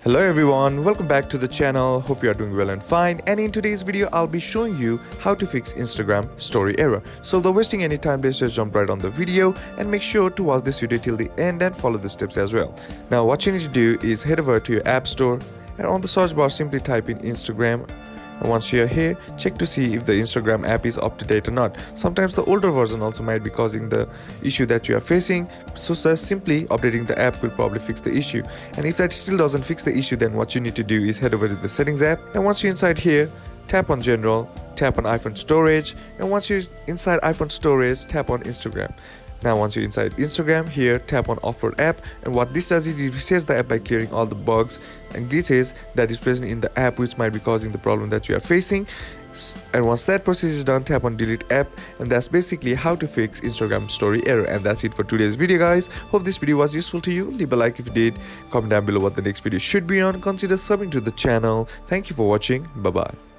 Hello everyone, welcome back to the channel. Hope you are doing well and fine. And in today's video, I'll be showing you how to fix Instagram story error. So without wasting any time, let's just jump right on the video and make sure to watch this video till the end and follow the steps as well. Now what you need to do is head over to your app store and on the search bar simply type in Instagram. And once you're here, check to see if the Instagram app is up to date or not. Sometimes the older version also might be causing the issue that you are facing, so just simply updating the app will probably fix the issue. And if that still doesn't fix the issue, then what you need to do is head over to the settings app, and once you're inside here, tap on general, tap on iPhone storage, and once you're inside iPhone storage, tap on Instagram. Now once you're inside Instagram, here tap on offload app, and what this does is it resets the app by clearing all the bugs and glitches that is present in the app which might be causing the problem that you are facing. And once that process is done, tap on delete app, and that's basically how to fix Instagram story error. And that's it for today's video, guys. Hope this video was useful to you. Leave a like if you did, comment down below what the next video should be on, consider subbing to the channel. Thank you for watching. Bye bye.